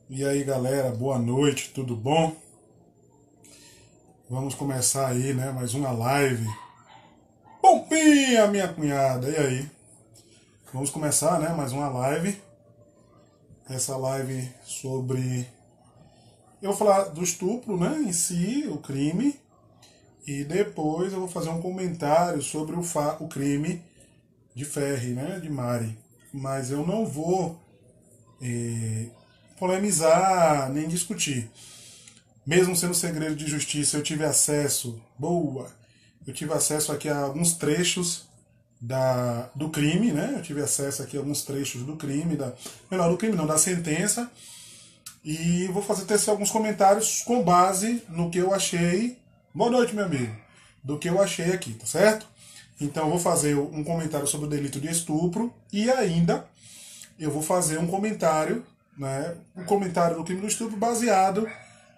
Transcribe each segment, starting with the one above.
E aí galera, boa noite, tudo bom? Vamos começar aí, né? Mais uma live. Pompinha, minha cunhada, e aí? Vamos começar, né? Mais uma live. Essa live sobre. Eu vou falar do estupro, né? Em si, o crime. E depois eu vou fazer um comentário sobre o crime de Ferri, né? De Mari. Mas eu não vou polemizar nem discutir. Mesmo sendo segredo de justiça, eu tive acesso, eu tive acesso aqui a alguns trechos do crime, né? Eu tive acesso aqui a alguns trechos do crime, melhor, do crime não, da sentença, e vou fazer tecer alguns comentários com base no que eu achei. Boa noite, meu amigo. Do que eu achei aqui, tá certo? Então eu vou fazer um comentário sobre o delito de estupro e ainda eu vou fazer um comentário, né? Um comentário do crime do estupro baseado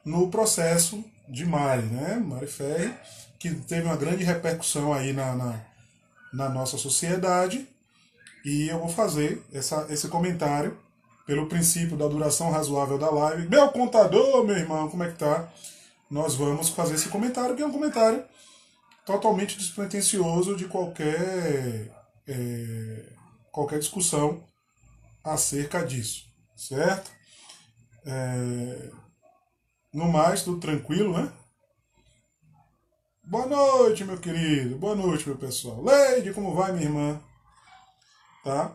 no processo de Mari, né? Mari Ferri, que teve uma grande repercussão aí na nossa sociedade. E eu vou fazer esse comentário pelo princípio da duração razoável da live. Meu contador, meu irmão, como é que tá? Nós vamos fazer esse comentário, que é um comentário totalmente despretensioso de qualquer discussão acerca disso, certo? No mais, tudo tranquilo, né? Boa noite, meu querido. Boa noite, meu pessoal. Leide, como vai, minha irmã? Tá?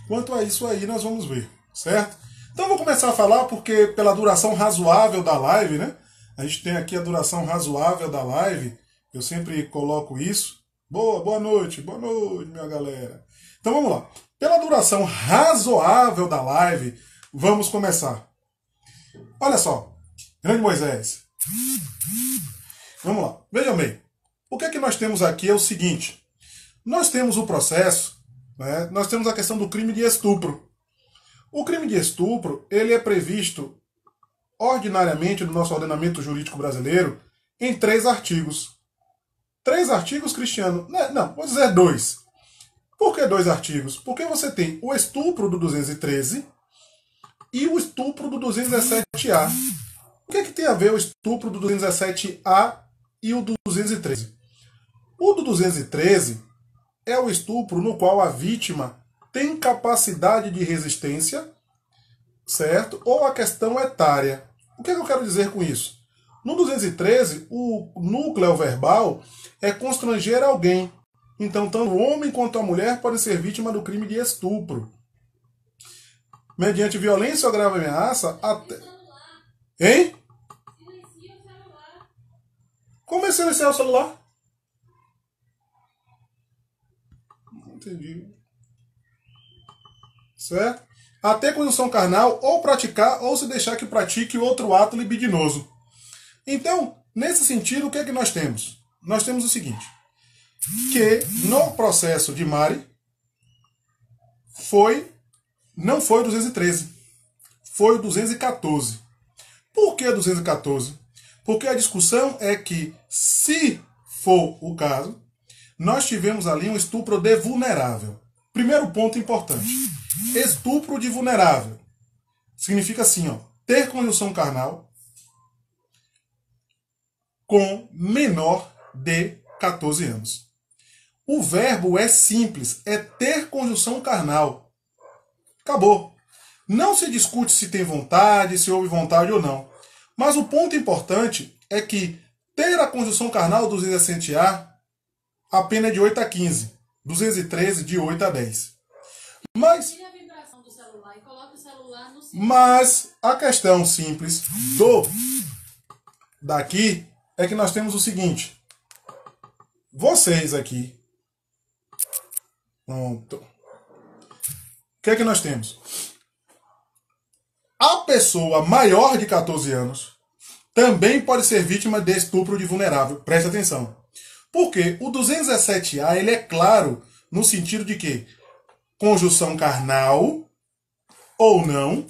Quanto a isso aí, nós vamos ver, certo? Então eu vou começar a falar porque pela duração razoável da live, né? A gente tem aqui a duração razoável da live. Eu sempre coloco isso. Boa noite, minha galera. Então vamos lá. Pela duração razoável da live, vamos começar. Olha só, grande Moisés. Vamos lá, vejam bem. O que é que nós temos aqui é o seguinte. Nós temos o processo, né? Nós temos a questão do crime de estupro. O crime de estupro, ele é previsto ordinariamente no nosso ordenamento jurídico brasileiro em 3 artigos. 3 artigos, Cristiano? Não, vou dizer 2. Por que 2 artigos? Porque você tem o estupro do 213 e o estupro do 217A. O que é que tem a ver o estupro do 217A e o do 213? O do 213 é o estupro no qual a vítima tem capacidade de resistência, certo? Ou a questão etária. O que é que eu quero dizer com isso? No 213, o núcleo verbal é constranger alguém. Então, tanto o homem quanto a mulher podem ser vítima do crime de estupro. Mediante violência ou grave ameaça, até... Hein? Como é silenciar o celular? Não entendi. Certo? Até conjunção carnal, ou praticar, ou se deixar que pratique outro ato libidinoso. Então, nesse sentido, o que é que nós temos? Nós temos o seguinte, que no processo de Mari, não foi o 213, foi o 214. Por que 214? Porque a discussão é que, se for o caso, nós tivemos ali um estupro de vulnerável. Primeiro ponto importante. Estupro de vulnerável. Significa assim, ó, ter conjunção carnal com menor de 14 anos. O verbo é simples, é ter conjunção carnal. Acabou. Não se discute se tem vontade, se houve vontade ou não. Mas o ponto importante é que ter a conjunção carnal do 217A, a pena é de 8 a 15. 213 de 8 a 10. Mas a questão simples daqui é que nós temos o seguinte. Vocês aqui. Pronto. O que é que nós temos? A pessoa maior de 14 anos também pode ser vítima de estupro de vulnerável. Preste atenção. Porque o 217A, ele é claro no sentido de que conjunção carnal ou não,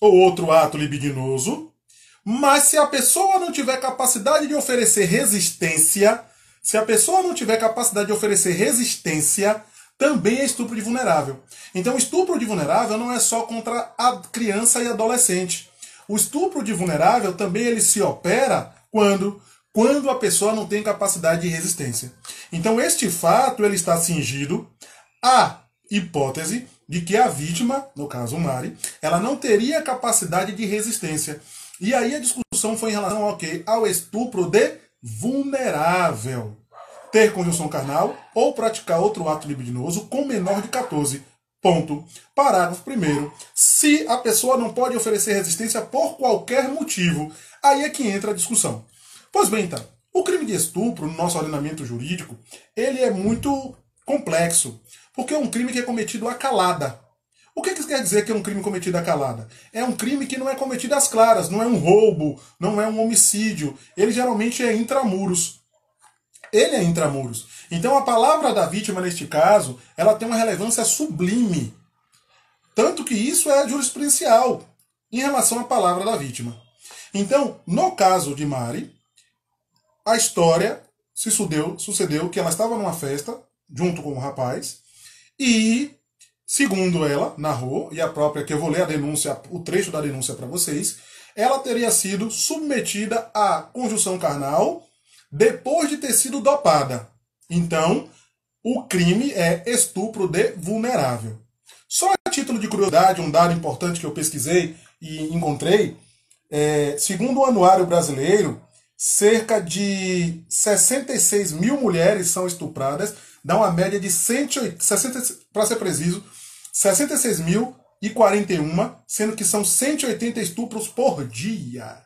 ou outro ato libidinoso, mas se a pessoa não tiver capacidade de oferecer resistência, também é estupro de vulnerável. Então, o estupro de vulnerável não é só contra a criança e adolescente. O estupro de vulnerável também ele se opera quando a pessoa não tem capacidade de resistência. Então, este fato ele está cingido à hipótese de que a vítima, no caso Mari, ela não teria capacidade de resistência. E aí a discussão foi em relação ao estupro de vulnerável. Ter conjunção carnal ou praticar outro ato libidinoso com menor de 14. Ponto. Parágrafo 1º. Se a pessoa não pode oferecer resistência por qualquer motivo, aí é que entra a discussão. Pois bem, então, o crime de estupro, no nosso ordenamento jurídico, ele é muito complexo, porque é um crime que é cometido à calada. O que quer dizer que é um crime cometido à calada? É um crime que não é cometido às claras, não é um roubo, não é um homicídio. Ele geralmente é intramuros. Ele é intramuros. Então a palavra da vítima, neste caso, ela tem uma relevância sublime. Tanto que isso é jurisprudencial em relação à palavra da vítima. Então, no caso de Mari, a história sucedeu que ela estava numa festa, junto com o rapaz, e, segundo ela, narrou, e a própria, que eu vou ler a denúncia, o trecho da denúncia para vocês, ela teria sido submetida à conjunção carnal depois de ter sido dopada. Então, o crime é estupro de vulnerável. Só a título de curiosidade, um dado importante que eu pesquisei e encontrei, segundo o Anuário Brasileiro, cerca de 66 mil mulheres são estupradas, dá uma média de 160, para ser preciso, 66.041, sendo que são 180 estupros por dia.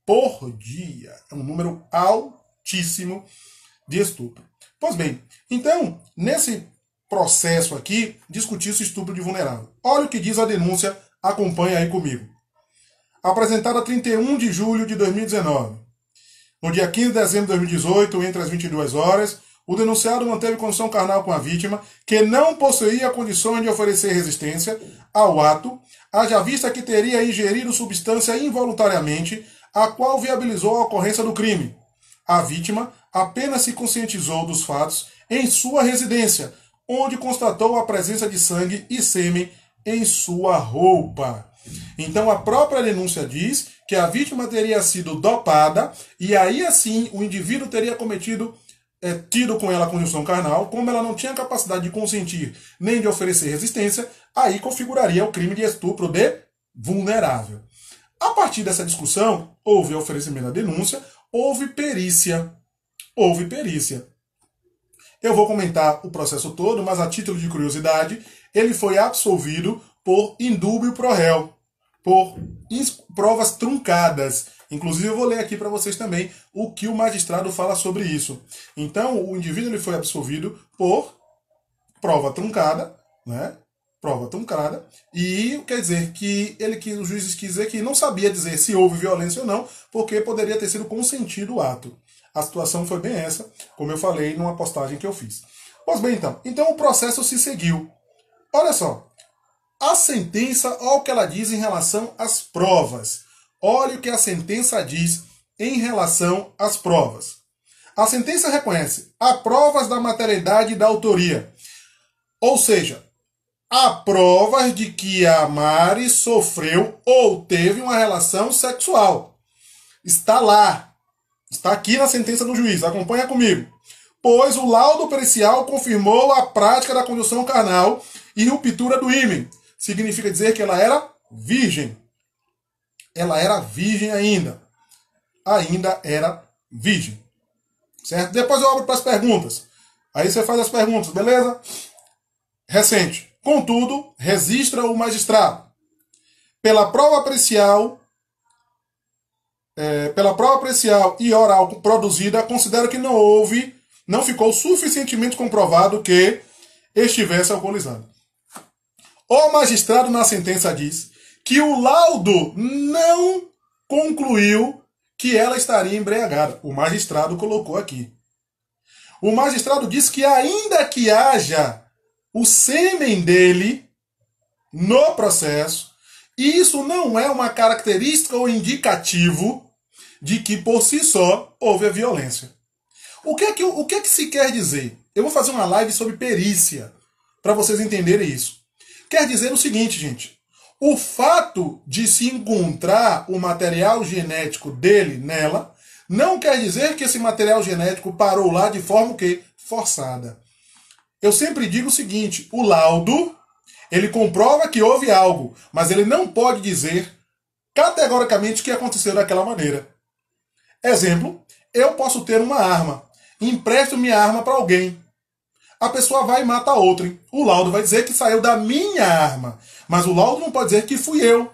Por dia. É um número altíssimo de estupro. Pois bem, então, nesse processo aqui, discutiu-se estupro de vulnerável. Olha o que diz a denúncia, acompanha aí comigo. Apresentada 31 de julho de 2019. No dia 15 de dezembro de 2018, entre as 22 horas, o denunciado manteve condição carnal com a vítima, que não possuía condições de oferecer resistência ao ato, haja vista que teria ingerido substância involuntariamente, a qual viabilizou a ocorrência do crime. A vítima apenas se conscientizou dos fatos em sua residência, onde constatou a presença de sangue e sêmen em sua roupa. Então a própria denúncia diz que a vítima teria sido dopada e aí assim o indivíduo teria tido com ela a conjunção carnal, como ela não tinha capacidade de consentir nem de oferecer resistência, aí configuraria o crime de estupro de vulnerável. A partir dessa discussão, houve oferecimento da denúncia, houve perícia. Houve perícia. Eu vou comentar o processo todo, mas a título de curiosidade, ele foi absolvido por indúbio pro réu, por provas truncadas. Inclusive, eu vou ler aqui para vocês também o que o magistrado fala sobre isso. Então, o indivíduo ele foi absolvido por prova truncada, né? Prova truncada. E quer dizer que os juízes quis dizer que não sabia dizer se houve violência ou não, porque poderia ter sido consentido o ato. A situação foi bem essa, como eu falei numa postagem que eu fiz. Pois bem, então o processo se seguiu. Olha só, a sentença, olha o que ela diz em relação às provas. Olha o que a sentença diz em relação às provas. A sentença reconhece há provas da materialidade e da autoria. Ou seja, há provas de que a Mari sofreu ou teve uma relação sexual. Está lá. Está aqui na sentença do juiz. Acompanha comigo. Pois o laudo pericial confirmou a prática da conjunção carnal e ruptura do ímen. Significa dizer que ela era virgem. Ela era virgem ainda. Ainda era virgem. Certo? Depois eu abro para as perguntas. Aí você faz as perguntas, beleza? Recente. Contudo, registra o magistrado. Pela prova pericial e oral produzida, considero que não ficou suficientemente comprovado que estivesse alcoolizado. O magistrado na sentença diz que o laudo não concluiu que ela estaria embriagada. O magistrado colocou aqui. O magistrado diz que ainda que haja o sêmen dele no processo, isso não é uma característica ou indicativo de que por si só houve a violência. O que é que se quer dizer? Eu vou fazer uma live sobre perícia. para vocês entenderem isso. Quer dizer o seguinte, gente. O fato de se encontrar o material genético dele nela não quer dizer que esse material genético parou lá de forma o quê? Forçada. Eu sempre digo o seguinte, o laudo, ele comprova que houve algo, mas ele não pode dizer categoricamente que aconteceu daquela maneira. Exemplo, eu posso ter uma arma, empresto minha arma para alguém. A pessoa vai e mata outra. O laudo vai dizer que saiu da minha arma, mas o laudo não pode dizer que fui eu.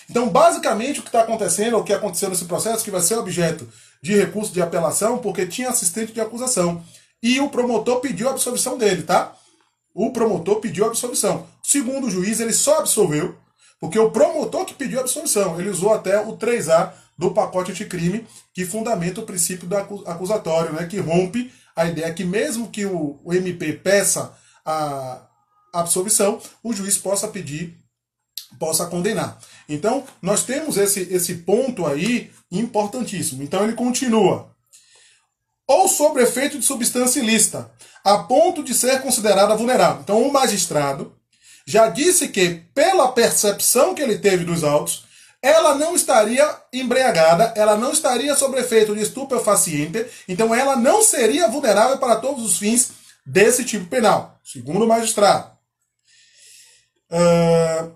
Então, basicamente, o que está acontecendo, o que aconteceu nesse processo, que vai ser objeto de recurso de apelação, porque tinha assistente de acusação. E o promotor pediu a absolvição dele, tá? O promotor pediu a absolvição. Segundo o juiz, ele só absolveu, porque o promotor que pediu a absolvição. Ele usou até o 3A do pacote anticrime, que fundamenta o princípio do acusatório, né? Que rompe a ideia que mesmo que o MP peça a absolvição, o juiz possa pedir, possa condenar. Então, nós temos esse ponto aí importantíssimo. Então, ele continua. Ou sob efeito de substância ilícita, a ponto de ser considerada vulnerável. Então, o magistrado já disse que, pela percepção que ele teve dos autos, ela não estaria embriagada, ela não estaria sob efeito de estupefaciente, então ela não seria vulnerável para todos os fins desse tipo penal, segundo o magistrado.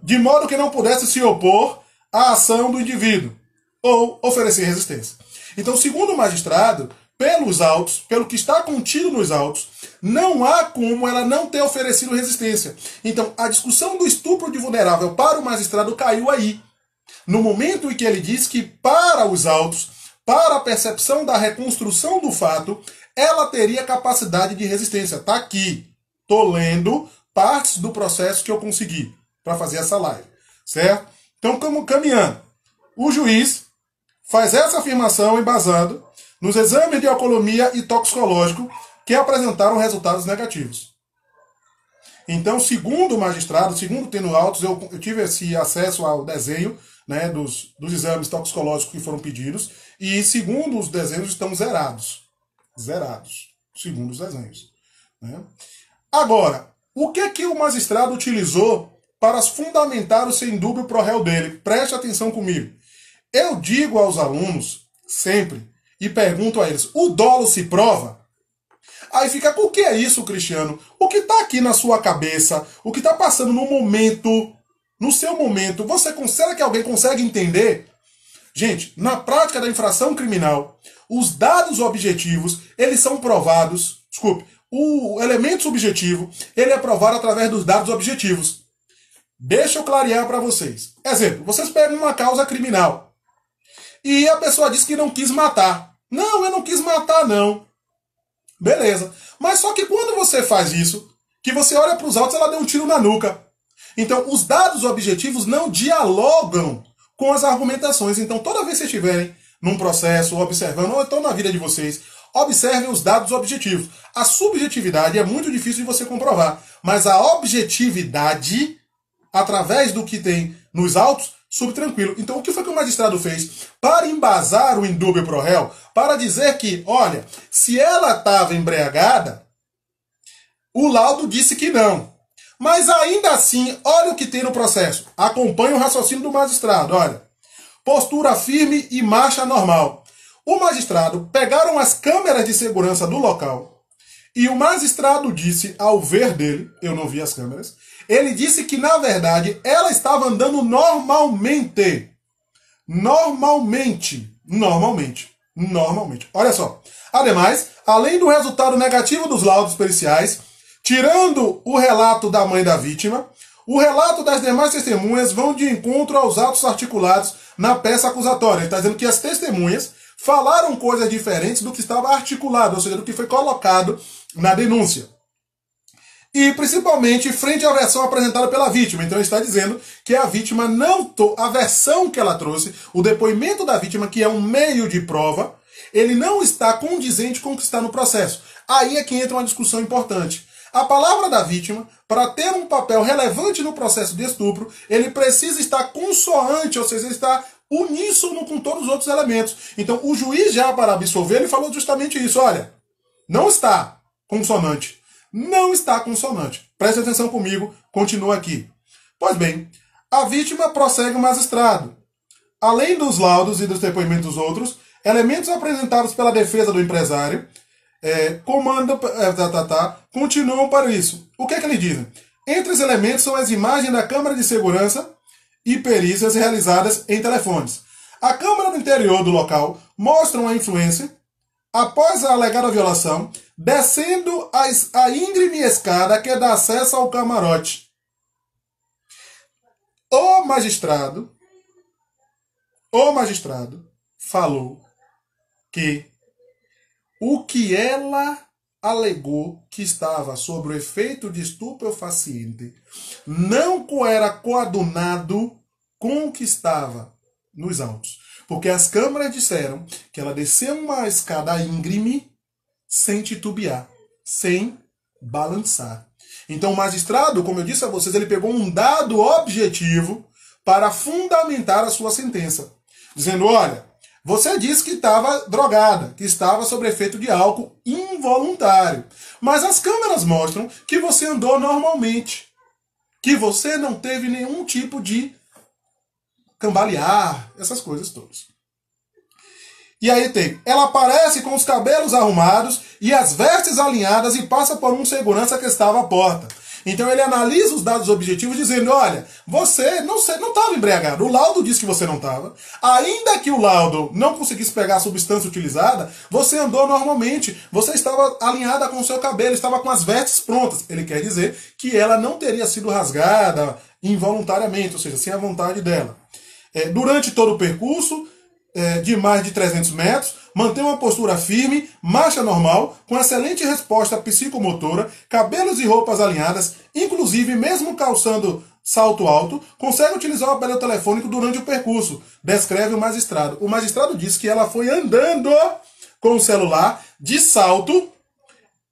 De modo que não pudesse se opor à ação do indivíduo ou oferecer resistência. Então, segundo o magistrado, pelos autos, pelo que está contido nos autos, não há como ela não ter oferecido resistência. Então, a discussão do estupro de vulnerável para o magistrado caiu aí. No momento em que ele diz que, para os autos, para a percepção da reconstrução do fato, ela teria capacidade de resistência. Está aqui. Estou lendo partes do processo que eu consegui para fazer essa live. Certo? Então, como caminhando, o juiz faz essa afirmação embasado nos exames de alcoolemia e toxicológico que apresentaram resultados negativos. Então, segundo o magistrado, segundo tendo autos, eu tive esse acesso ao desenho, né, dos exames toxicológicos que foram pedidos, e segundo os desenhos estão zerados. Zerados, segundo os desenhos. Né? Agora, o que o magistrado utilizou para fundamentar o sem dúvida pro réu dele? Preste atenção comigo. Eu digo aos alunos, sempre, e pergunto a eles, o dolo se prova? Aí fica, o que é isso, Cristiano? O que está aqui na sua cabeça, o que está passando no momento, no seu momento, será que alguém consegue entender? Gente, na prática da infração criminal, os dados objetivos, eles são provados, o elemento subjetivo, ele é provado através dos dados objetivos. Deixa eu clarear para vocês. Exemplo, vocês pegam uma causa criminal e a pessoa diz que não quis matar. Não, eu não quis matar, não. Beleza. Mas só que quando você faz isso, que você olha para os autos, ela deu um tiro na nuca. Então, os dados objetivos não dialogam com as argumentações. Então, toda vez que vocês estiverem num processo, observando, ou então na vida de vocês, observem os dados objetivos. A subjetividade é muito difícil de você comprovar, mas a objetividade, através do que tem nos autos, subtranquilo. Então, o que foi que o magistrado fez? Para embasar o indúbio pro réu, para dizer que, olha, se ela estava embriagada, o laudo disse que não. Mas ainda assim, olha o que tem no processo. Acompanhe o raciocínio do magistrado, olha. Postura firme e marcha normal. O magistrado pegaram as câmeras de segurança do local e o magistrado disse, ao ver dele, eu não vi as câmeras, ele disse que, na verdade, ela estava andando normalmente. Normalmente. Olha só. Ademais, além do resultado negativo dos laudos periciais, tirando o relato da mãe da vítima, o relato das demais testemunhas vão de encontro aos atos articulados na peça acusatória. Ele está dizendo que as testemunhas falaram coisas diferentes do que estava articulado, ou seja, do que foi colocado na denúncia. E principalmente frente à versão apresentada pela vítima. Então ele está dizendo que a vítima a versão que ela trouxe, o depoimento da vítima, que é um meio de prova, ele não está condizente com o que está no processo. Aí é que entra uma discussão importante. A palavra da vítima, para ter um papel relevante no processo de estupro, ele precisa estar consoante, ou seja, ele está uníssono com todos os outros elementos. Então o juiz, já para absolver, ele falou justamente isso. Olha, não está consonante. Não está consonante. Preste atenção comigo, continua aqui. Pois bem, a vítima prossegue o magistrado. Além dos laudos e dos depoimentos dos outros, elementos apresentados pela defesa do empresário continuam para isso. O que é que ele diz? Entre os elementos são as imagens da câmara de segurança e perícias realizadas em telefones. A câmara do interior do local mostram a influência, após a alegada violação, descendo a íngreme escada que dá acesso ao camarote. O magistrado falou que o que ela alegou que estava sob o efeito de estupefaciente não era coadunado com o que estava nos autos. Porque as câmaras disseram que ela desceu uma escada íngreme sem titubear, sem balançar. Então o magistrado, como eu disse a vocês, ele pegou um dado objetivo para fundamentar a sua sentença. Dizendo, olha, você disse que estava drogada, que estava sob efeito de álcool involuntário. Mas as câmeras mostram que você andou normalmente. Que você não teve nenhum tipo de cambalear, essas coisas todas. E aí tem, ela aparece com os cabelos arrumados e as vestes alinhadas e passa por um segurança que estava à porta. Então ele analisa os dados objetivos dizendo, olha, você não estava embriagado, o laudo diz que você não estava. Ainda que o laudo não conseguisse pegar a substância utilizada, você andou normalmente, você estava alinhada com o seu cabelo, estava com as vestes prontas. Ele quer dizer que ela não teria sido rasgada involuntariamente, ou seja, sem a vontade dela. Durante todo o percurso, de mais de 300 metros, mantém uma postura firme, marcha normal, com excelente resposta psicomotora, cabelos e roupas alinhadas, inclusive mesmo calçando salto alto, consegue utilizar o aparelho telefônico durante o percurso, descreve o magistrado. O magistrado diz que ela foi andando com o celular de salto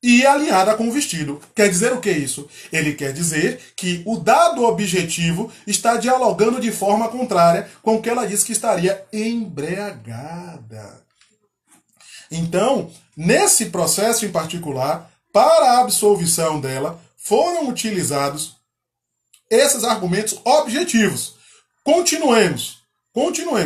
e alinhada com o vestido. Quer dizer o que isso? Ele quer dizer que o dado objetivo está dialogando de forma contrária com o que ela disse que estaria embriagada. Então, nesse processo em particular, para a absolvição dela, foram utilizados esses argumentos objetivos. Continuemos.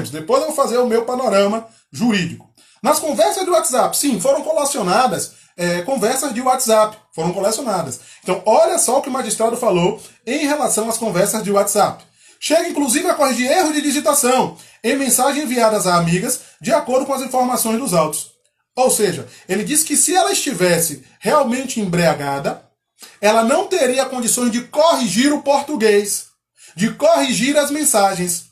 Depois eu vou fazer o meu panorama jurídico. Nas conversas de WhatsApp, sim, foram colacionadas conversas de WhatsApp, foram colecionadas. Então, olha só o que o magistrado falou em relação às conversas de WhatsApp. Chega, inclusive, a corrigir erro de digitação em mensagens enviadas a amigas, de acordo com as informações dos autos. Ou seja, ele disse que se ela estivesse realmente embriagada, ela não teria condições de corrigir o português, de corrigir as mensagens.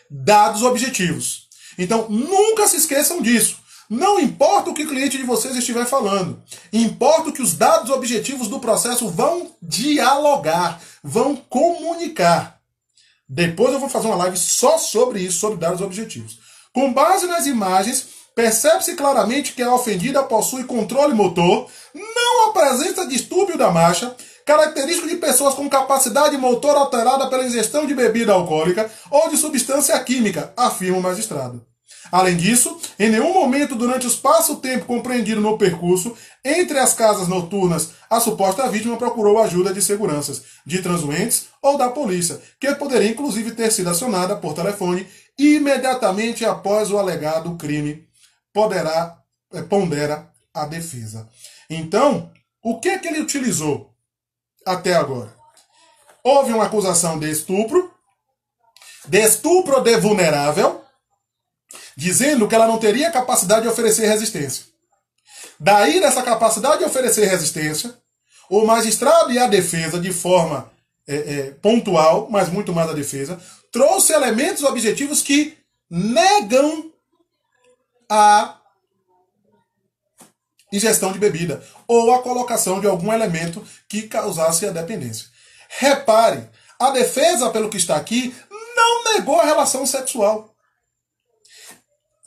Dados objetivos. Então, nunca se esqueçam disso. Não importa o que o cliente de vocês estiver falando. Importa que os dados objetivos do processo vão dialogar, vão comunicar. Depois eu vou fazer uma live só sobre isso, sobre dados objetivos. Com base nas imagens, percebe-se claramente que a ofendida possui controle motor, não apresenta distúrbio da marcha, característico de pessoas com capacidade motor alterada pela ingestão de bebida alcoólica ou de substância química, afirma o magistrado. Além disso, em nenhum momento durante o espaço-tempo compreendido no percurso entre as casas noturnas, a suposta vítima procurou ajuda de seguranças, de transuentes ou da polícia, que poderia inclusive ter sido acionada por telefone imediatamente após o alegado crime, pondera a defesa. Então, o que é que ele utilizou até agora? Houve uma acusação de estupro de vulnerável, dizendo que ela não teria capacidade de oferecer resistência. Daí, dessa capacidade de oferecer resistência, o magistrado e a defesa, de forma pontual, mas muito mais a defesa, trouxe elementos objetivos que negam a ingestão de bebida ou a colocação de algum elemento que causasse a dependência. Repare, a defesa, pelo que está aqui, não negou a relação sexual.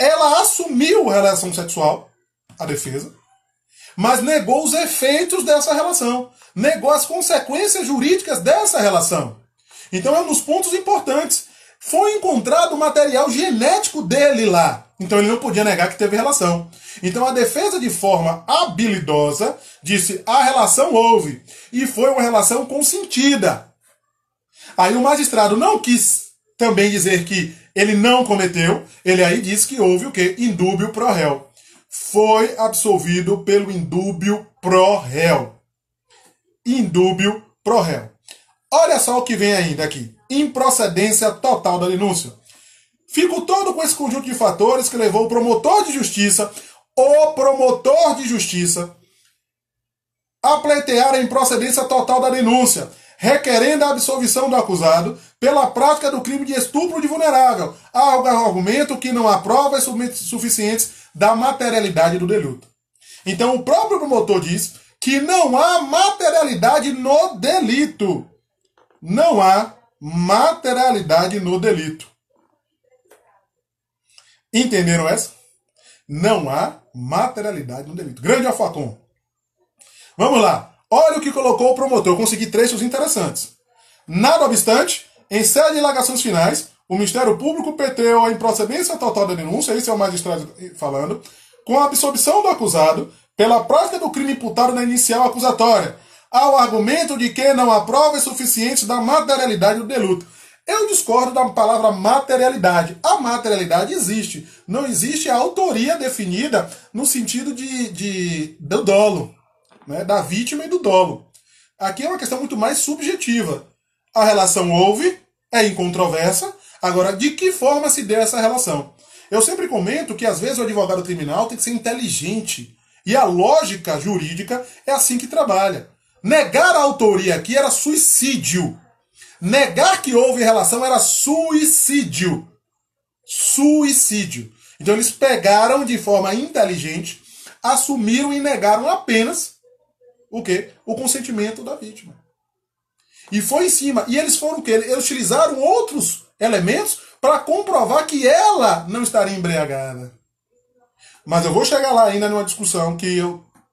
Ela assumiu a relação sexual, a defesa, mas negou os efeitos dessa relação, negou as consequências jurídicas dessa relação. Então é um dos pontos importantes. foi encontrado o material genético dele lá. Então ele não podia negar que teve relação. Então a defesa, de forma habilidosa, disse: a relação houve. E foi uma relação consentida. Aí o magistrado não quis também dizer que ele não cometeu. Ele aí disse que houve o quê? Indúbio pro réu. Foi absolvido pelo indúbio pro réu. Indúbio pro réu. Olha só o que vem ainda aqui. Improcedência total da denúncia. Fico todo com esse conjunto de fatores que levou o promotor de justiça a pleitear a improcedência total da denúncia, requerendo a absolvição do acusado pela prática do crime de estupro de vulnerável, ao argumento que não há provas suficientes da materialidade do delito. Então o próprio promotor diz que não há materialidade no delito. Não há materialidade no delito. Entenderam essa? Não há materialidade no delito. Grande Alfacom. Vamos lá. Olha o que colocou o promotor. Eu consegui trechos interessantes. Nada obstante, em sede de alegações finais, o Ministério Público peteu a improcedência total da denúncia, esse é o magistrado falando, com a absolvição do acusado pela prática do crime imputado na inicial acusatória, ao argumento de que não há provas suficientes da materialidade do delito. Eu discordo da palavra materialidade. A materialidade existe. Não existe a autoria definida no sentido do dolo, né? Da vítima e do dolo. Aqui é uma questão muito mais subjetiva. A relação houve, é incontroversa. Agora, de que forma se deu essa relação? Eu sempre comento que, às vezes, o advogado criminal tem que ser inteligente. E a lógica jurídica é assim que trabalha. Negar a autoria aqui era suicídio. Negar que houve relação era suicídio. Suicídio. Então eles pegaram de forma inteligente, assumiram e negaram apenas o quê? O consentimento da vítima. E foi em cima. E eles foram o quê? Eles utilizaram outros elementos para comprovar que ela não estaria embriagada. Mas eu vou chegar lá ainda numa discussão que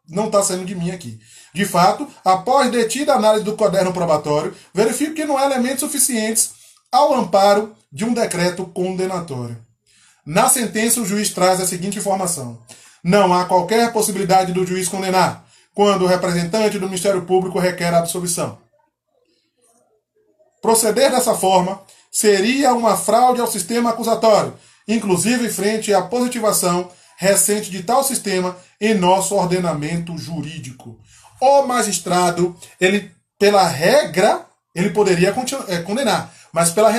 não está saindo de mim aqui. De fato, após detida a análise do caderno probatório, verifico que não há elementos suficientes ao amparo de um decreto condenatório. Na sentença, o juiz traz a seguinte informação: não há qualquer possibilidade do juiz condenar quando o representante do Ministério Público requer a absolvição. Proceder dessa forma seria uma fraude ao sistema acusatório, inclusive frente à positivação recente de tal sistema em nosso ordenamento jurídico. O magistrado, ele, pela regra, ele poderia condenar, mas pela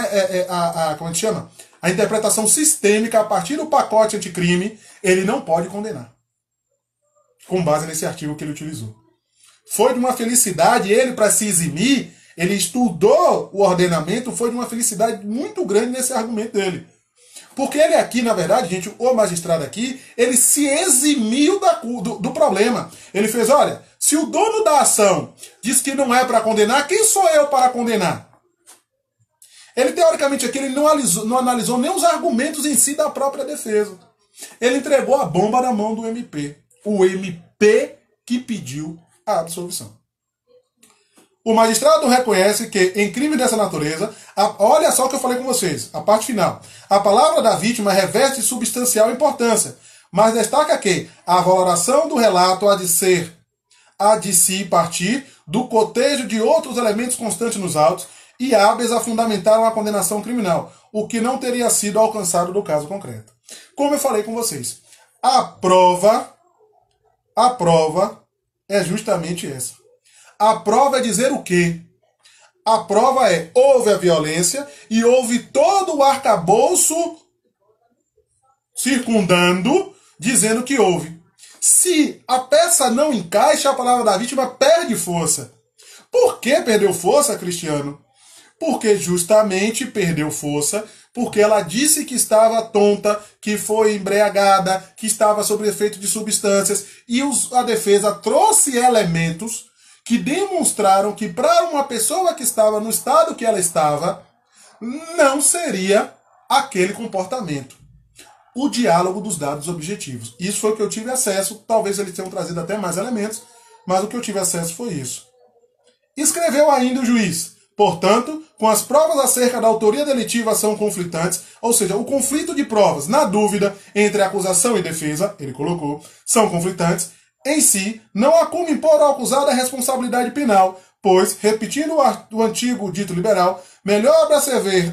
como a gente chama? A interpretação sistêmica a partir do pacote anticrime, ele não pode condenar. Com base nesse artigo que ele utilizou. Foi de uma felicidade, ele, para se eximir, ele estudou o ordenamento, foi de uma felicidade muito grande nesse argumento dele. Porque ele aqui, na verdade, gente, o magistrado aqui, ele se eximiu do problema. Ele fez, olha, se o dono da ação diz que não é para condenar, quem sou eu para condenar? Ele, teoricamente, aqui, ele não analisou nem os argumentos em si da própria defesa. Ele entregou a bomba na mão do MP. O MP que pediu a absolvição. O magistrado reconhece que, em crime dessa natureza, olha só o que eu falei com vocês, a parte final. A palavra da vítima reveste substancial importância, mas destaca que a valoração do relato há de se partir do cotejo de outros elementos constantes nos autos e hábeis a fundamentar uma condenação criminal, o que não teria sido alcançado no caso concreto. Como eu falei com vocês, a prova é justamente essa. A prova é dizer o quê? A prova é, houve a violência e houve todo o arcabouço circundando, dizendo que houve. Se a peça não encaixa, a palavra da vítima perde força. Por que perdeu força, Cristiano? Porque justamente perdeu força, porque ela disse que estava tonta, que foi embriagada, que estava sob efeito de substâncias, e a defesa trouxe elementos que demonstraram que para uma pessoa que estava no estado que ela estava, não seria aquele comportamento. O diálogo dos dados objetivos. Isso foi o que eu tive acesso, talvez eles tenham trazido até mais elementos, mas o que eu tive acesso foi isso. Escreveu ainda o juiz: Portanto, com as provas acerca da autoria delitiva são conflitantes, ou seja, o conflito de provas, na dúvida, entre acusação e defesa, ele colocou, são conflitantes, em si, não há como impor ao acusado a responsabilidade penal, pois, repetindo o antigo dito liberal, melhor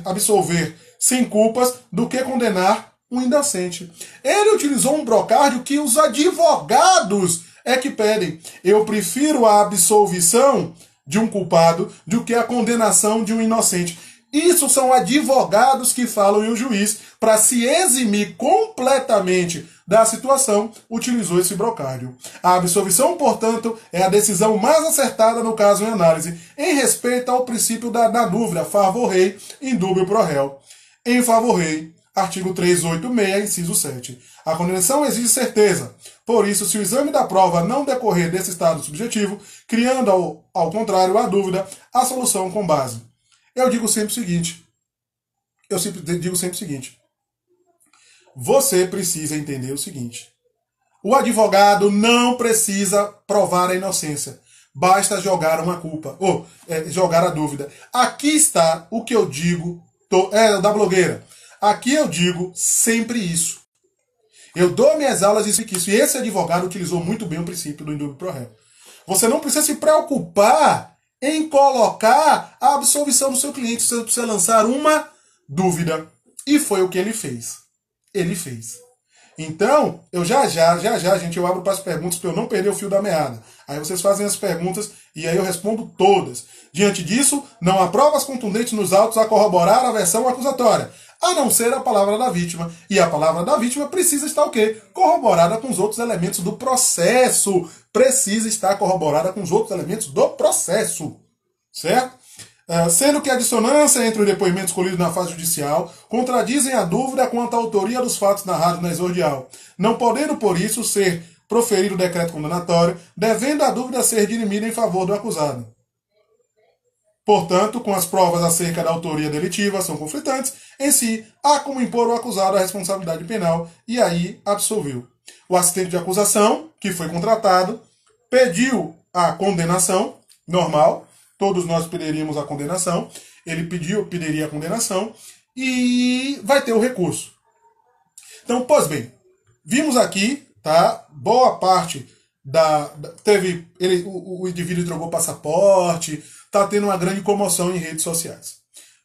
absolver sem culpas do que condenar um inocente. Ele utilizou um brocádio que os advogados é que pedem. Eu prefiro a absolvição de um culpado do que a condenação de um inocente. Isso são advogados que falam, e o juiz, para se eximir completamente da situação, utilizou esse brocádio. A absolvição, portanto, é a decisão mais acertada no caso em análise, em respeito ao princípio da dúvida, favor rei, indúbio pro réu. Em favor rei, artigo 386, inciso 7. A condenação exige certeza. Por isso, se o exame da prova não decorrer desse estado subjetivo, criando ao contrário a dúvida, a solução com base. Eu digo sempre o seguinte. Você precisa entender o seguinte. O advogado não precisa provar a inocência. Basta jogar uma culpa. Ou jogar a dúvida. Aqui está o que eu digo. Da blogueira. Aqui eu digo sempre isso. Eu dou minhas aulas e explico isso. E esse advogado utilizou muito bem o princípio do indúbio pro réu. Você não precisa se preocupar em colocar a absolvição do seu cliente. Você precisa lançar uma dúvida. E foi o que ele fez. Ele fez. Então, eu já, gente, eu abro para as perguntas para eu não perder o fio da meada. Aí vocês fazem as perguntas e aí eu respondo todas. Diante disso, não há provas contundentes nos autos a corroborar a versão acusatória, a não ser a palavra da vítima. E a palavra da vítima precisa estar o quê? Corroborada com os outros elementos do processo. Precisa estar corroborada com os outros elementos do processo. Certo? Sendo que a dissonância entre os depoimentos colhidos na fase judicial contradizem a dúvida quanto à autoria dos fatos narrados na exordial, não podendo, por isso, ser proferido o decreto condenatório, devendo a dúvida ser dirimida em favor do acusado. Portanto, com as provas acerca da autoria delitiva são conflitantes, em si, há como impor ao acusado a responsabilidade penal e aí absolveu. O assistente de acusação, que foi contratado, pediu a condenação, normal, todos nós pediríamos a condenação, ele pediria a condenação e vai ter o recurso. Então, pois bem, vimos aqui, tá? Boa parte o indivíduo entregou passaporte, tá tendo uma grande comoção em redes sociais.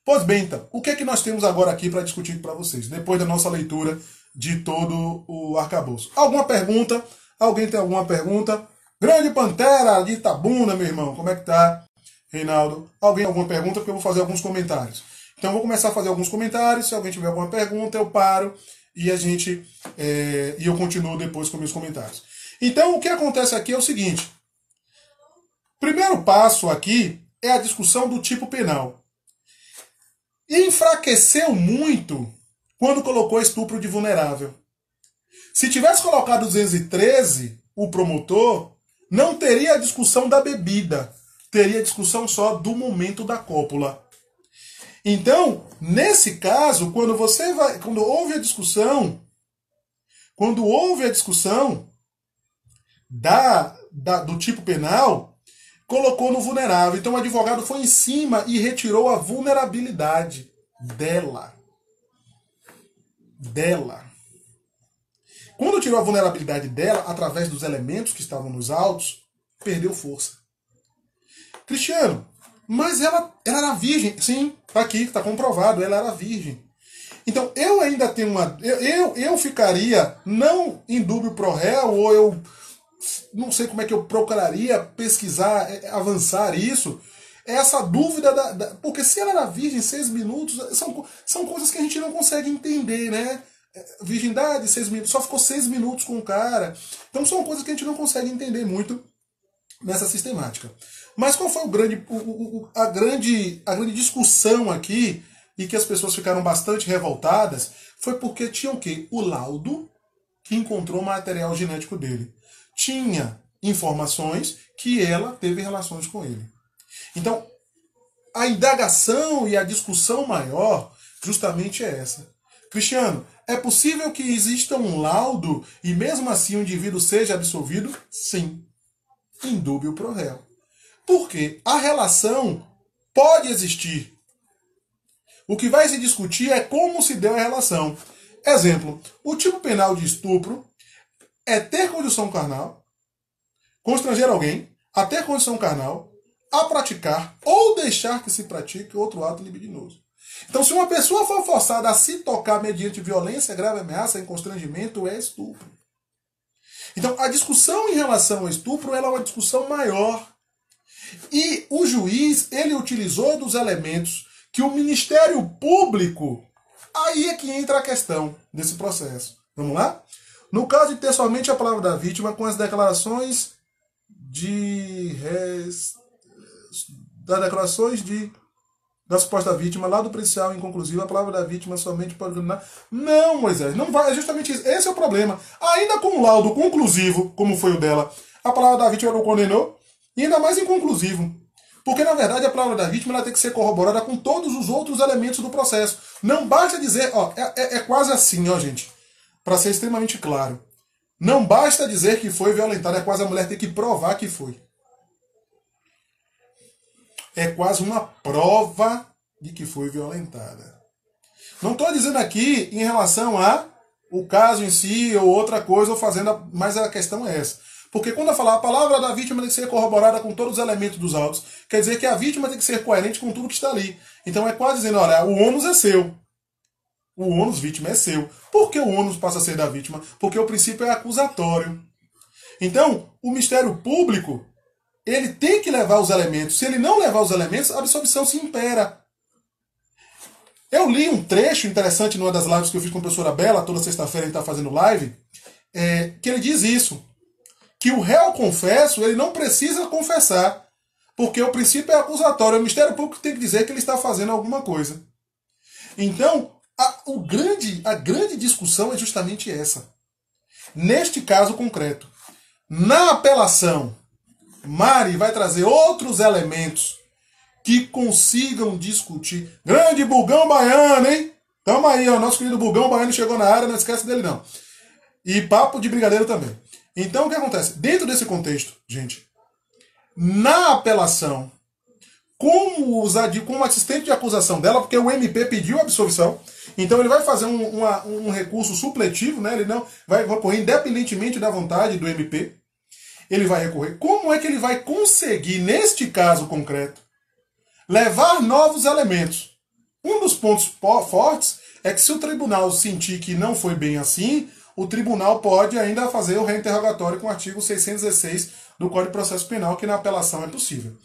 Pois bem, então, o que é que nós temos agora aqui para discutir para vocês, depois da nossa leitura de todo o arcabouço? Alguma pergunta? Alguém tem alguma pergunta? Grande Pantera de Itabuna, meu irmão, como é que tá? Reinaldo, alguém alguma pergunta? Porque eu vou fazer alguns comentários. Então eu vou começar a fazer alguns comentários. Se alguém tiver alguma pergunta, eu paro e eu continuo depois com meus comentários. Então o que acontece aqui é o seguinte. Primeiro passo aqui é a discussão do tipo penal. Enfraqueceu muito quando colocou estupro de vulnerável. Se tivesse colocado 213, o promotor, não teria a discussão da bebida. Teria discussão só do momento da cópula. Então, nesse caso, quando houve a discussão do tipo penal, colocou no vulnerável. Então o advogado foi em cima e retirou a vulnerabilidade dela. Quando tirou a vulnerabilidade dela, através dos elementos que estavam nos autos, perdeu força. Cristiano, mas ela era virgem. Sim, tá aqui, tá comprovado, ela era virgem. Então eu ainda tenho eu ficaria não em dúbio pro réu, ou eu não sei como é que eu procuraria pesquisar, avançar isso. Essa dúvida porque se ela era virgem 6 minutos, são coisas que a gente não consegue entender, né? Virgindade, 6 minutos, só ficou 6 minutos com o cara. Então são coisas que a gente não consegue entender muito nessa sistemática. Mas qual foi a grande discussão aqui, e que as pessoas ficaram bastante revoltadas, foi porque tinha o quê? O laudo que encontrou material genético dele. Tinha informações que ela teve relações com ele. Então, a indagação e a discussão maior justamente é essa. Cristiano, é possível que exista um laudo e mesmo assim o indivíduo seja absolvido? Sim. Indúbio pro réu. Porque a relação pode existir. O que vai se discutir é como se deu a relação. Exemplo, o tipo penal de estupro é ter condição carnal, constranger alguém a ter condição carnal, a praticar ou deixar que se pratique outro ato libidinoso. Então, se uma pessoa for forçada a se tocar mediante violência, grave ameaça, em constrangimento, é estupro. Então, a discussão em relação ao estupro ela é uma discussão maior. E o juiz, ele utilizou dos elementos que o Ministério Público, aí é que entra a questão desse processo. Vamos lá? No caso de ter somente a palavra da vítima com as declarações da suposta vítima, lá do pericial inconclusivo, a palavra da vítima somente pode condenar. Não, Moisés, não vai, é justamente isso. Esse é o problema. Ainda com um laudo conclusivo, como foi o dela, a palavra da vítima não condenou, e ainda mais inconclusivo. Porque, na verdade, a palavra da vítima ela tem que ser corroborada com todos os outros elementos do processo. Não basta dizer, ó, é quase assim, ó, gente, para ser extremamente claro. Não basta dizer que foi violentada, é quase a mulher ter que provar que foi. É quase uma prova de que foi violentada. Não estou dizendo aqui em relação a o caso em si ou outra coisa, ou fazendo, mas a questão é essa. Porque quando eu falar a palavra da vítima tem que ser corroborada com todos os elementos dos autos, quer dizer que a vítima tem que ser coerente com tudo que está ali. Então é quase dizendo, olha, o ônus é seu. O ônus vítima é seu. Por que o ônus passa a ser da vítima? Porque o princípio é acusatório. Então, o Ministério Público, ele tem que levar os elementos. Se ele não levar os elementos, a absolvição se impera. Eu li um trecho interessante numa das lives que eu fiz com a professora Bela, toda sexta-feira a gente está fazendo live, que ele diz isso, que o réu confesso, ele não precisa confessar, porque o princípio é acusatório. O Ministério Público tem que dizer que ele está fazendo alguma coisa. Então, a grande discussão é justamente essa. Neste caso concreto, na apelação, Mari vai trazer outros elementos que consigam discutir. Grande Bugão Baiano, hein? Tamo aí, ó. Nosso querido Bugão Baiano chegou na área, não esquece dele não. E papo de brigadeiro também. Então, o que acontece? Dentro desse contexto, gente, na apelação, como assistente de acusação dela, porque o MP pediu absolvição, então ele vai fazer um recurso supletivo, né? Ele não vai recorrer independentemente da vontade do MP. Ele vai recorrer. Como é que ele vai conseguir, neste caso concreto, levar novos elementos? Um dos pontos fortes é que se o tribunal sentir que não foi bem assim, o tribunal pode ainda fazer o reinterrogatório com o artigo 616 do Código de Processo Penal, que na apelação é possível.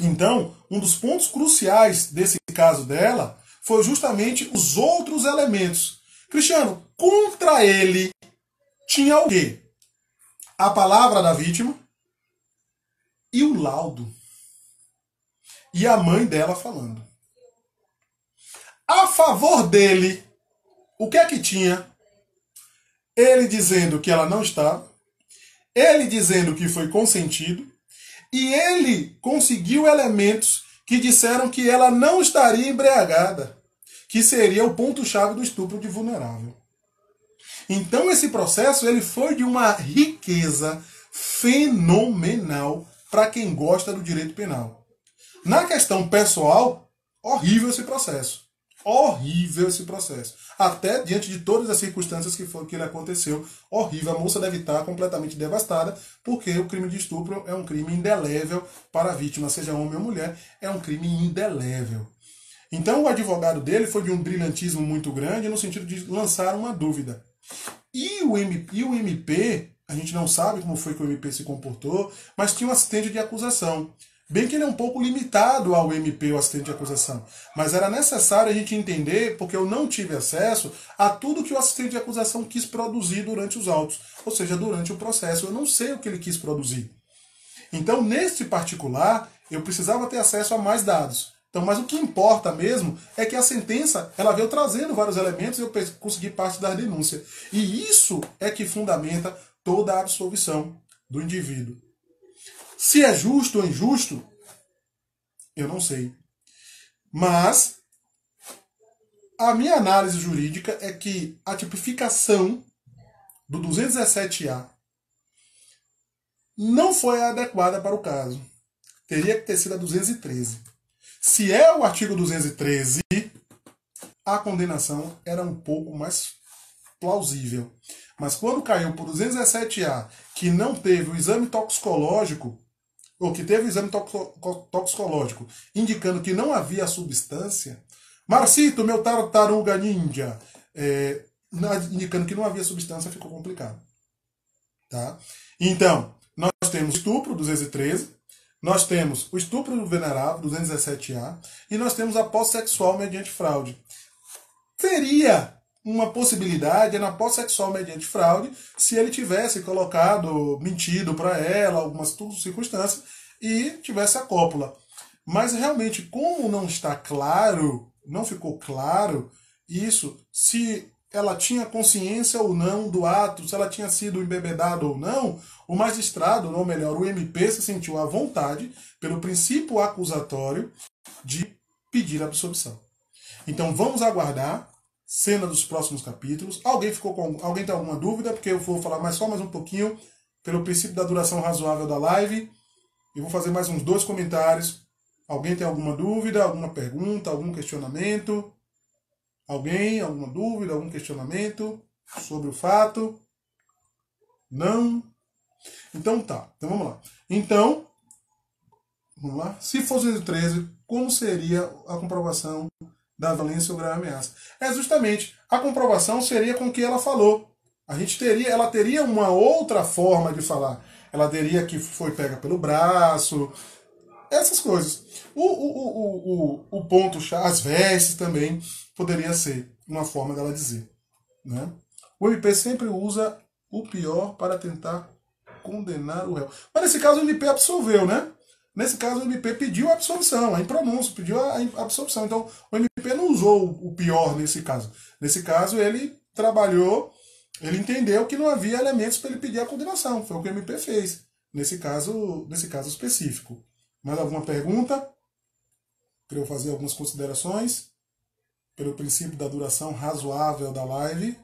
Então, um dos pontos cruciais desse caso dela foi justamente os outros elementos. Cristiano, contra ele tinha o quê? A palavra da vítima e o laudo. E a mãe dela falando. A favor dele, o que é que tinha? Ele dizendo que ela não estava, ele dizendo que foi consentido, e ele conseguiu elementos que disseram que ela não estaria embriagada, que seria o ponto-chave do estupro de vulnerável. Então esse processo ele foi de uma riqueza fenomenal para quem gosta do direito penal. Na questão pessoal, horrível esse processo. Horrível esse processo. Até diante de todas as circunstâncias que ele aconteceu, horrível. A moça deve estar completamente devastada, porque o crime de estupro é um crime indelével para a vítima, seja homem ou mulher, é um crime indelével. Então o advogado dele foi de um brilhantismo muito grande no sentido de lançar uma dúvida. E o MP, a gente não sabe como foi que o MP se comportou, mas tinha um assistente de acusação. Bem que ele é um pouco limitado ao MP, o assistente de acusação. Mas era necessário a gente entender, porque eu não tive acesso a tudo que o assistente de acusação quis produzir durante os autos. Ou seja, durante o processo. Eu não sei o que ele quis produzir. Então, neste particular, eu precisava ter acesso a mais dados. Então, mas o que importa mesmo é que a sentença ela veio trazendo vários elementos e eu consegui parte da denúncia. E isso é que fundamenta toda a absolvição do indivíduo. Se é justo ou injusto, eu não sei. Mas a minha análise jurídica é que a tipificação do 217A não foi adequada para o caso. Teria que ter sido a 213. Se é o artigo 213, a condenação era um pouco mais plausível. Mas quando caiu por 217A, que não teve o exame toxicológico, ou que teve o exame toxicológico indicando que não havia substância, Marcito, meu tartaruga ninja, indicando que não havia substância, ficou complicado. Tá? Então, nós temos estupro, 213, nós temos o estupro venerável, 217A, e nós temos a posse sexual mediante fraude. Teria uma possibilidade na posse sexual mediante fraude se ele tivesse colocado, mentido para ela, algumas circunstâncias, e tivesse a cópula. Mas realmente, como não está claro, não ficou claro isso, se ela tinha consciência ou não do ato, se ela tinha sido embebedada ou não, o magistrado, ou melhor, o MP se sentiu à vontade, pelo princípio acusatório, de pedir absolvição. Então vamos aguardar cena dos próximos capítulos. Alguém tem alguma dúvida? Porque eu vou falar só mais um pouquinho, pelo princípio da duração razoável da live. E vou fazer mais uns 2 comentários. Alguém tem alguma dúvida, alguma pergunta, algum questionamento? Alguém? Alguma dúvida, algum questionamento sobre o fato? Não? Então tá. Então vamos lá. Então, vamos lá. Se fosse 213, como seria a comprovação da violência ou grave ameaça? Justamente, a comprovação seria com o que ela falou. Ela teria uma outra forma de falar. Ela teria que foi pega pelo braço, essas coisas. O ponto, as vestes também poderia ser uma forma dela dizer. Né? O MP sempre usa o pior para tentar condenar o réu. Mas nesse caso o MP absolveu, né? Nesse caso, o MP pediu a absolvição, a impronúncio, pediu a absolvição. Então, o MP não usou o pior nesse caso. Nesse caso, ele trabalhou, ele entendeu que não havia elementos para ele pedir a condenação. Foi o que o MP fez, nesse caso específico. Mais alguma pergunta? Para eu fazer algumas considerações? Pelo princípio da duração razoável da live?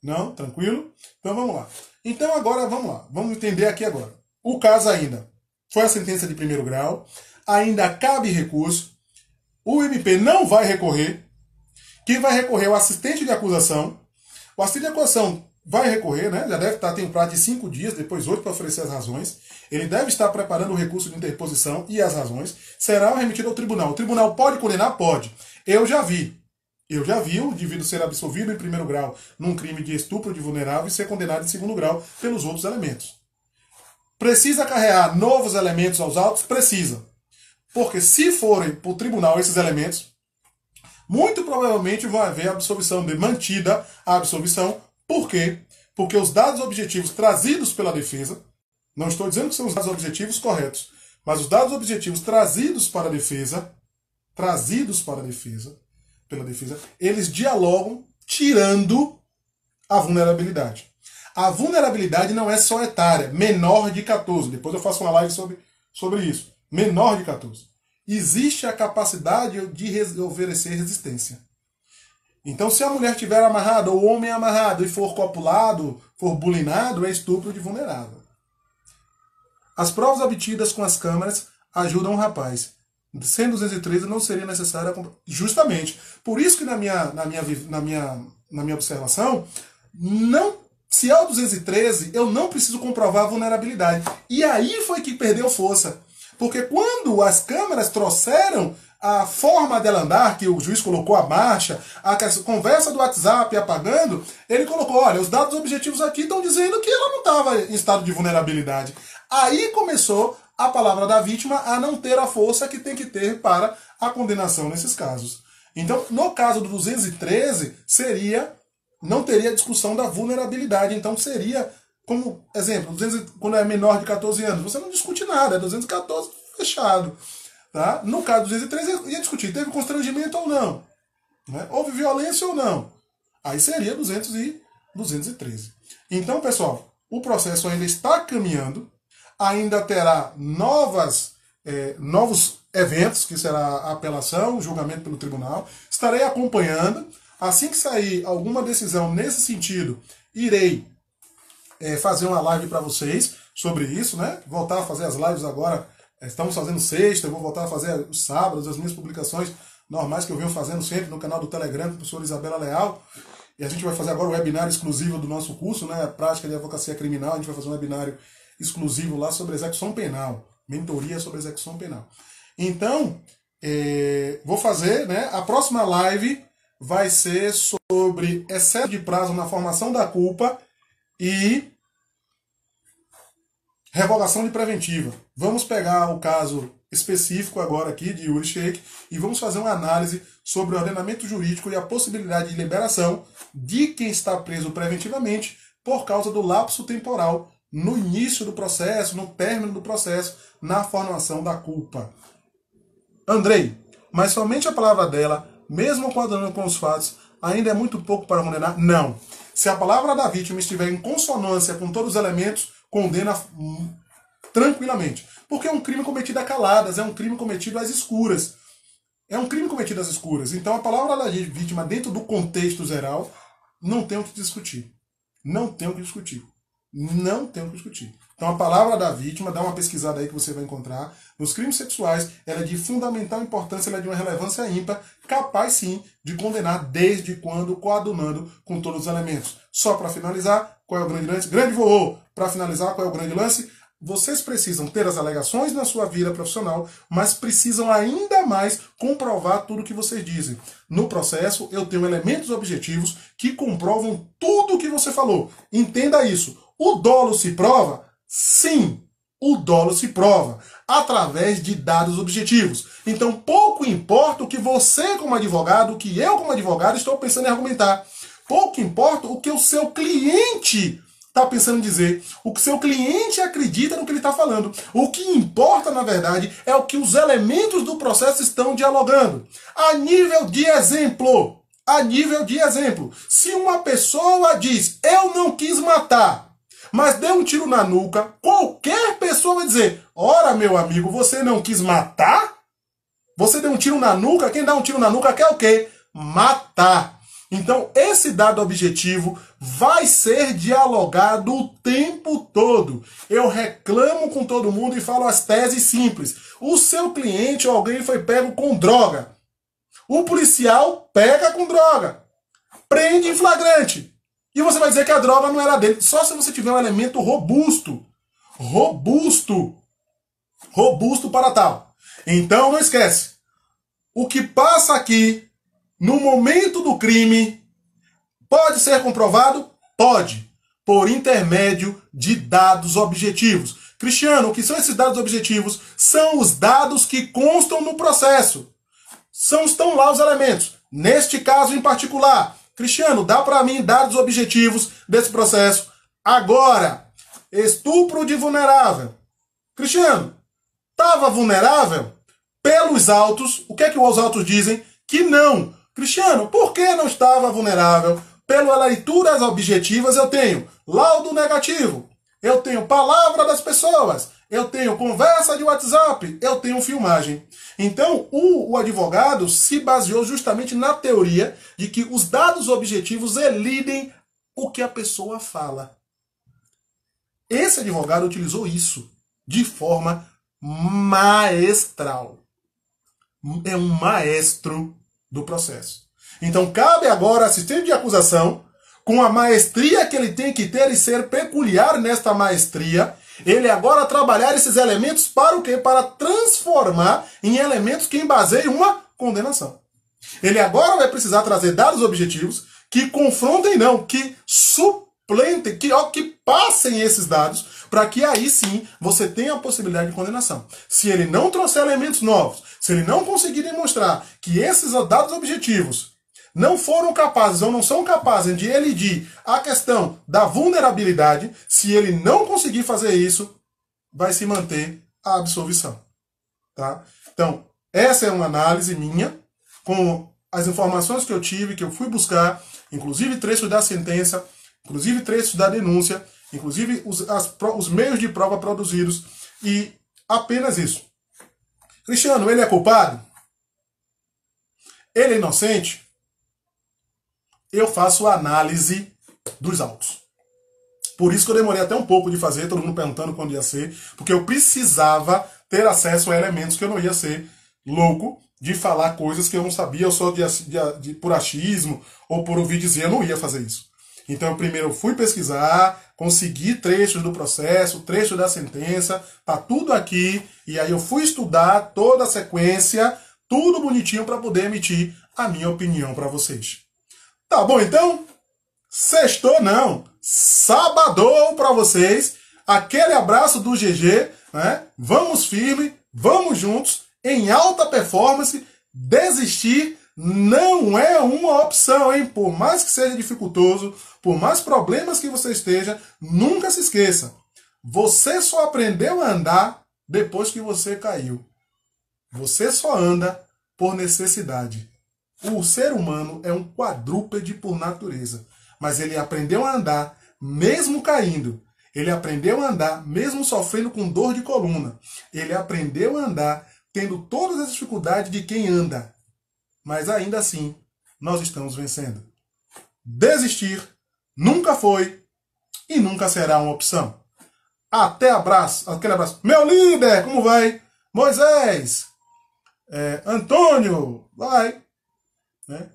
Não? Tranquilo? Então, vamos lá. Então, agora, vamos lá. Vamos entender aqui agora. O caso ainda foi a sentença de primeiro grau, ainda cabe recurso, o MP não vai recorrer, quem vai recorrer é o assistente de acusação, o assistente de acusação vai recorrer, né? Já deve estar, tem um prazo de 5 dias, depois 8 para oferecer as razões, ele deve estar preparando o recurso de interposição e as razões, será remetido ao tribunal. O tribunal pode condenar? Pode. Eu já vi o indivíduo ser absolvido em primeiro grau num crime de estupro de vulnerável e ser condenado em segundo grau pelos outros elementos. Precisa acarrear novos elementos aos autos? Precisa. Porque se forem para o tribunal esses elementos, muito provavelmente vai haver absolvição mantida a absolvição. Por quê? Porque os dados objetivos trazidos pela defesa, não estou dizendo que são os dados objetivos corretos, mas os dados objetivos trazidos para a defesa, pela defesa, eles dialogam tirando a vulnerabilidade. A vulnerabilidade não é só etária, menor de 14. Depois eu faço uma live sobre isso. Menor de 14. Existe a capacidade de oferecer resistência. Então, se a mulher estiver amarrada, ou o homem amarrado, e for copulado, for bulinado, é estupro de vulnerável. As provas obtidas com as câmeras ajudam o rapaz. Sendo 213, não seria necessário... Justamente. Por isso que na minha observação, não... Se é o 213, eu não preciso comprovar a vulnerabilidade. E aí foi que perdeu força. Porque quando as câmeras trouxeram a forma dela andar, que o juiz colocou a marcha, a conversa do WhatsApp apagando, ele colocou, olha, os dados objetivos aqui estão dizendo que ela não estava em estado de vulnerabilidade. Aí começou a palavra da vítima a não ter a força que tem que ter para a condenação nesses casos. Então, no caso do 213, não teria discussão da vulnerabilidade. Então seria, como exemplo, quando é menor de 14 anos, você não discute nada, é 214 fechado. Tá? No caso do 213, ia discutir, teve constrangimento ou não? Né? Houve violência ou não? Aí seria 213. Então, pessoal, o processo ainda está caminhando, ainda terá novos eventos, que será a apelação, o julgamento pelo tribunal. Estarei acompanhando. Assim que sair alguma decisão nesse sentido, irei fazer uma live para vocês sobre isso, né? Voltar a fazer as lives agora Estamos fazendo sexta, eu vou voltar a fazer os sábados, as minhas publicações normais que eu venho fazendo sempre no canal do Telegram com a professora Isabela Leal. E a gente vai fazer agora o webinário exclusivo do nosso curso, né? Prática de Advocacia Criminal. A gente vai fazer um webinário exclusivo lá sobre execução penal. Mentoria sobre execução penal. Então, vou fazer, né? A próxima live vai ser sobre excesso de prazo na formação da culpa e revogação de preventiva. Vamos pegar o caso específico agora aqui de Yuri Sheik e vamos fazer uma análise sobre o ordenamento jurídico e a possibilidade de liberação de quem está preso preventivamente por causa do lapso temporal no início do processo, no término do processo, na formação da culpa. Andrei, mas somente a palavra dela, mesmo coadunando com os fatos, ainda é muito pouco para condenar? Não. Se a palavra da vítima estiver em consonância com todos os elementos, condena tranquilamente. Porque é um crime cometido a caladas, é um crime cometido às escuras. É um crime cometido às escuras. Então a palavra da vítima, dentro do contexto geral, não tem o que discutir. Não tem o que discutir. Não tem o que discutir. Então a palavra da vítima, dá uma pesquisada aí que você vai encontrar. Nos crimes sexuais, ela é de fundamental importância, ela é de uma relevância ímpar, capaz sim de condenar desde quando coadunando com todos os elementos. Só para finalizar, qual é o grande lance? Grande voo! Para finalizar, qual é o grande lance? Vocês precisam ter as alegações na sua vida profissional, mas precisam ainda mais comprovar tudo o que vocês dizem. No processo, eu tenho elementos objetivos que comprovam tudo o que você falou. Entenda isso. O dolo se prova? Sim, o dolo se prova através de dados objetivos. Então, pouco importa o que você, como advogado, o que eu, como advogado, estou pensando em argumentar. Pouco importa o que o seu cliente está pensando em dizer, o que seu cliente acredita no que ele está falando. O que importa, na verdade, é o que os elementos do processo estão dialogando. A nível de exemplo, se uma pessoa diz, eu não quis matar, mas deu um tiro na nuca, qualquer pessoa vai dizer, ora, meu amigo, você não quis matar? Você deu um tiro na nuca, quem dá um tiro na nuca quer o quê? Matar. Então, esse dado objetivo vai ser dialogado o tempo todo. Eu reclamo com todo mundo e falo as teses simples. O seu cliente ou alguém foi pego com droga. O policial pega com droga. Prende em flagrante. E você vai dizer que a droga não era dele. Só se você tiver um elemento robusto. Robusto para tal. Então, não esquece. O que passa aqui no momento do crime, pode ser comprovado? Pode, por intermédio de dados objetivos. Cristiano, o que são esses dados objetivos? São os dados que constam no processo. Estão lá os elementos. Neste caso em particular, Cristiano, dá para mim dados objetivos desse processo. Agora, estupro de vulnerável. Cristiano, estava vulnerável? Pelos autos, o que é que os autos dizem? Que não. Cristiano, por que não estava vulnerável? Pelas leituras objetivas eu tenho laudo negativo, eu tenho palavra das pessoas, eu tenho conversa de WhatsApp, eu tenho filmagem. Então o advogado se baseou justamente na teoria de que os dados objetivos elidem o que a pessoa fala. Esse advogado utilizou isso de forma maestral. É um maestro do processo. Então cabe agora ao assistente de acusação, com a maestria que ele tem que ter e ser peculiar nesta maestria, ele agora trabalhar esses elementos para o quê? Para transformar em elementos que embaseiem uma condenação. Ele agora vai precisar trazer dados objetivos que confrontem não, que suplentem, que passem esses dados, para que aí sim você tenha a possibilidade de condenação. Se ele não trouxer elementos novos, se ele não conseguir demonstrar que esses dados objetivos não foram capazes ou não são capazes de elidir a questão da vulnerabilidade, se ele não conseguir fazer isso, vai se manter a absolvição. Tá? Então, essa é uma análise minha, com as informações que eu tive, que eu fui buscar, inclusive trechos da sentença, inclusive trechos da denúncia, inclusive os meios de prova produzidos, e apenas isso. Cristiano, ele é culpado? Ele é inocente? Eu faço a análise dos autos. Por isso que eu demorei até um pouco de fazer, todo mundo perguntando quando ia ser, porque eu precisava ter acesso a elementos que eu não ia ser louco de falar coisas que eu não sabia, eu só por achismo ou por ouvir dizer, eu não ia fazer isso. Então, primeiro eu fui pesquisar, consegui trechos do processo, trecho da sentença, tá tudo aqui, e aí eu fui estudar toda a sequência, tudo bonitinho para poder emitir a minha opinião para vocês. Tá bom, então? Sextou não, sabadou para vocês, aquele abraço do GG, né? Vamos firme, vamos juntos, em alta performance, desistir não é uma opção, hein? Por mais que seja dificultoso, por mais problemas que você esteja, nunca se esqueça, você só aprendeu a andar depois que você caiu. Você só anda por necessidade. O ser humano é um quadrúpede por natureza. Mas ele aprendeu a andar mesmo caindo. Ele aprendeu a andar mesmo sofrendo com dor de coluna. Ele aprendeu a andar tendo todas as dificuldades de quem anda. Mas ainda assim, nós estamos vencendo. Desistir nunca foi e nunca será uma opção. Até abraço, aquele abraço. Meu líder, como vai? Moisés, Antônio, vai. Né?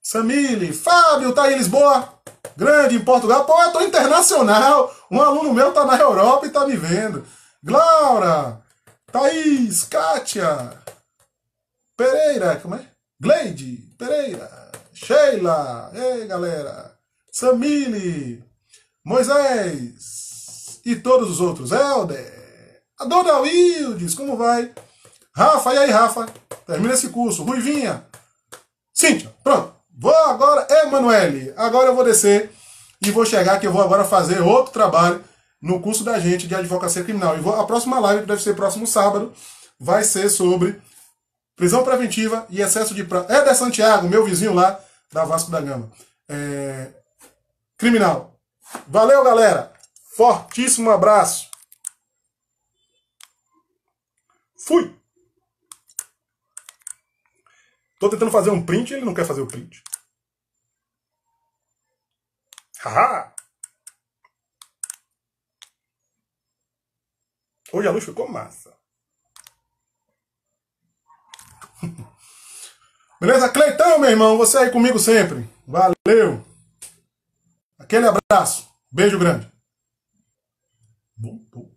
Samile, Fábio, tá aí em Lisboa, grande em Portugal. Pô, eu tô internacional. Um aluno meu tá na Europa e tá me vendo. Glaura, Thaís, Kátia, Pereira, como é? Gleide, Pereira, Sheila, ei galera, Samile, Moisés e todos os outros. Helder, a Dona Wildes, como vai? Rafa, e aí Rafa? Termina esse curso. Ruivinha, Cíntia, pronto. Vou agora, Emanuele, agora eu vou descer e vou chegar que eu vou agora fazer outro trabalho no curso da gente de advocacia criminal. E a próxima live, que deve ser próximo sábado, vai ser sobre prisão preventiva e excesso de prazo. Éder Santiago, meu vizinho lá da Vasco da Gama. Criminal. Valeu, galera. Fortíssimo abraço. Fui. Tô tentando fazer um print e ele não quer fazer o print. Haha! Hoje a luz ficou massa. Beleza? Cleitão, meu irmão, você aí comigo sempre. Valeu! Aquele abraço. Beijo grande. Bom.